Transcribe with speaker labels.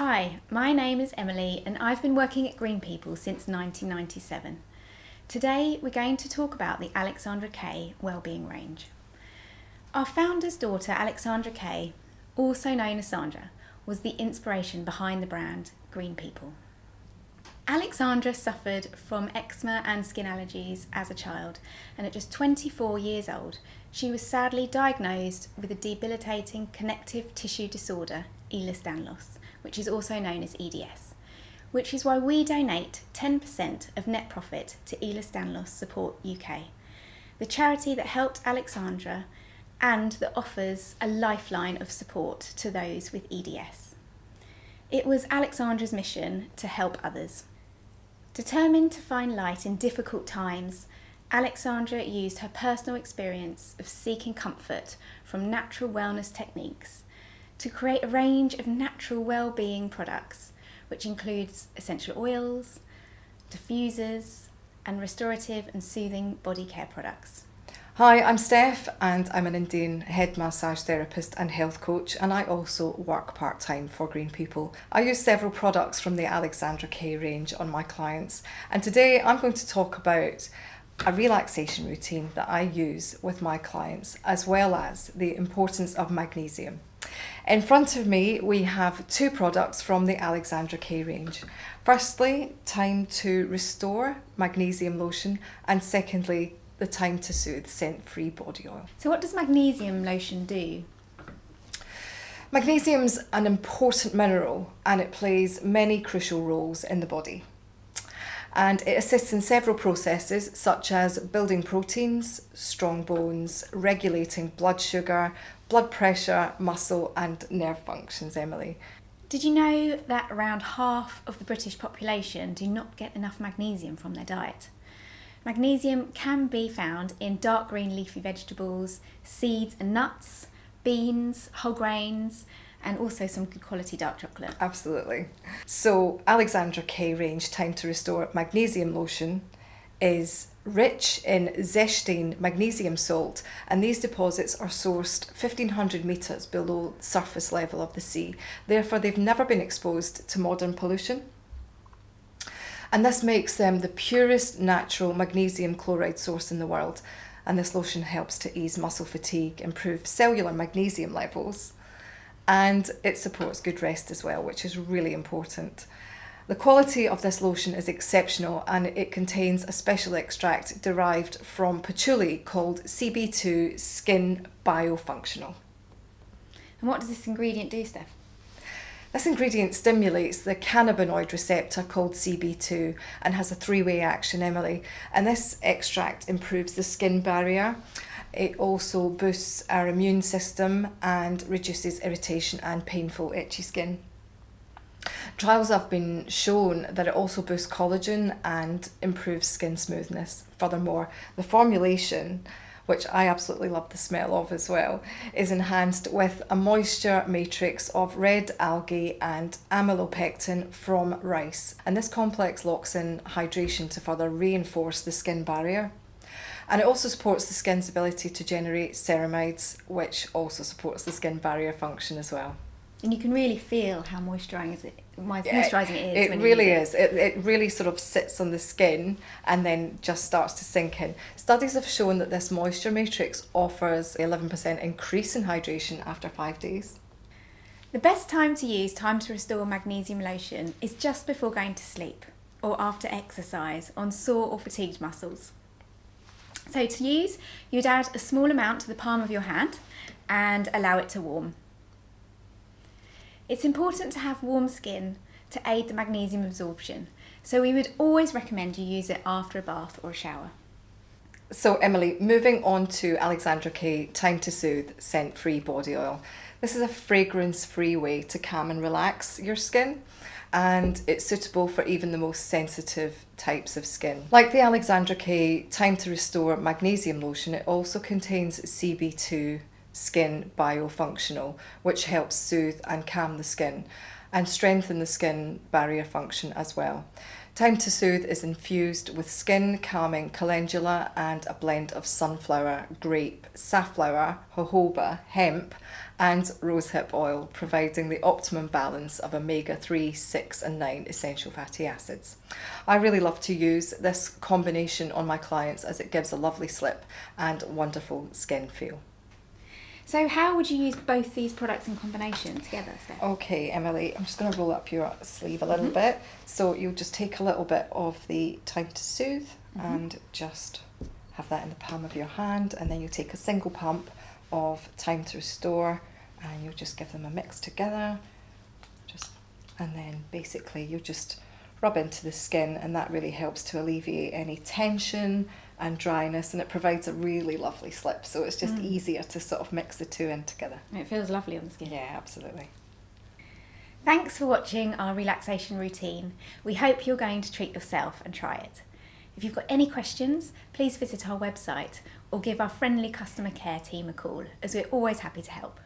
Speaker 1: Hi, my name is Emily and I've been working at Green People since 1997. Today we're going to talk about the Alexandra Kay wellbeing range. Our founder's daughter Alexandra Kay, also known as Sandra, was the inspiration behind the brand Green People. Alexandra suffered from eczema and skin allergies as a child, and at just 24 years old she was sadly diagnosed with a debilitating connective tissue disorder, Ehlers-Danlos, which is also known as EDS, which is why we donate 10% of net profit to Ehlers-Danlos Support UK, the charity that helped Alexandra and that offers a lifeline of support to those with EDS. It was Alexandra's mission to help others. Determined to find light in difficult times, Alexandra used her personal experience of seeking comfort from natural wellness techniques to create a range of natural well-being products, which includes essential oils, diffusers, and restorative and soothing body care products.
Speaker 2: Hi, I'm Steph and I'm an Indian head massage therapist and health coach, and I also work part-time for Green People. I use several products from the Alexandra Kay range on my clients, and today I'm going to talk about a relaxation routine that I use with my clients, as well as the importance of magnesium. In front of me we have two products from the Alexandra Kay range. Firstly, Time to Restore Magnesium Lotion, and secondly, the Time to Soothe scent-free body oil.
Speaker 1: So what does magnesium lotion do?
Speaker 2: Magnesium's an important mineral and it plays many crucial roles in the body. And it assists in several processes such as building proteins, strong bones, regulating blood sugar, blood pressure, muscle and nerve functions, Emily.
Speaker 1: Did you know that around half of the British population do not get enough magnesium from their diet? Magnesium can be found in dark green leafy vegetables, seeds and nuts, beans, whole grains, and also some good quality dark chocolate.
Speaker 2: Absolutely. So Alexandra Kay range Time to Restore Magnesium Lotion is rich in zestine magnesium salt, and these deposits are sourced 1,500 metres below surface level of the sea. Therefore, they've never been exposed to modern pollution. And this makes them the purest natural magnesium chloride source in the world. And this lotion helps to ease muscle fatigue, improve cellular magnesium levels, and it supports good rest as well, which is really important. The quality of this lotion is exceptional, and it contains a special extract derived from patchouli called CB2-Skin Biofunctional.
Speaker 1: And what does this ingredient do, Steph?
Speaker 2: This ingredient stimulates the cannabinoid receptor called CB2 and has a three-way action, Emily. And this extract improves the skin barrier. It also boosts our immune system and reduces irritation and painful itchy skin. Trials have been shown that it also boosts collagen and improves skin smoothness. Furthermore, the formulation, which I absolutely love the smell of as well, is enhanced with a moisture matrix of red algae and amylopectin from rice. And this complex locks in hydration to further reinforce the skin barrier. And it also supports the skin's ability to generate ceramides, which also supports the skin barrier function as well.
Speaker 1: And you can really feel how moisturising it is.
Speaker 2: It really is. It really sort of sits on the skin and then just starts to sink in. Studies have shown that this moisture matrix offers 11% increase in hydration after 5 days.
Speaker 1: The best time to use Time to Restore Magnesium Lotion is just before going to sleep or after exercise on sore or fatigued muscles. So to use, you'd add a small amount to the palm of your hand and allow it to warm. It's important to have warm skin to aid the magnesium absorption, so we would always recommend you use it after a bath or a shower.
Speaker 2: So Emily, moving on to Alexandra Kay Time to Soothe scent-free body oil. This is a fragrance-free way to calm and relax your skin, and it's suitable for even the most sensitive types of skin. Like the Alexandra Kay Time to Restore Magnesium Lotion, it also contains CB2 CB2-Skin Biofunctional, which helps soothe and calm the skin and strengthen the skin barrier function as well. Time to Soothe is infused with skin calming calendula and a blend of sunflower, grape, safflower, jojoba, hemp and rosehip oil, providing the optimum balance of omega-3, 6 and 9 essential fatty acids. I really love to use this combination on my clients as it gives a lovely slip and wonderful skin feel.
Speaker 1: So how would you use both these products in combination together, Steph?
Speaker 2: Okay, Emily, I'm just going to roll up your sleeve a little bit. So you'll just take a little bit of the Time to Soothe and just have that in the palm of your hand, and then you take a single pump of Time to Restore and you'll just give them a mix together. And then basically you just rub into the skin, and that really helps to alleviate any tension and dryness, and it provides a really lovely slip, so it's just easier to sort of mix the two in together.
Speaker 1: It feels lovely on the skin.
Speaker 2: Yeah, absolutely.
Speaker 1: Thanks for watching our relaxation routine. We hope you're going to treat yourself and try it. If you've got any questions, please visit our website or give our friendly customer care team a call, as we're always happy to help.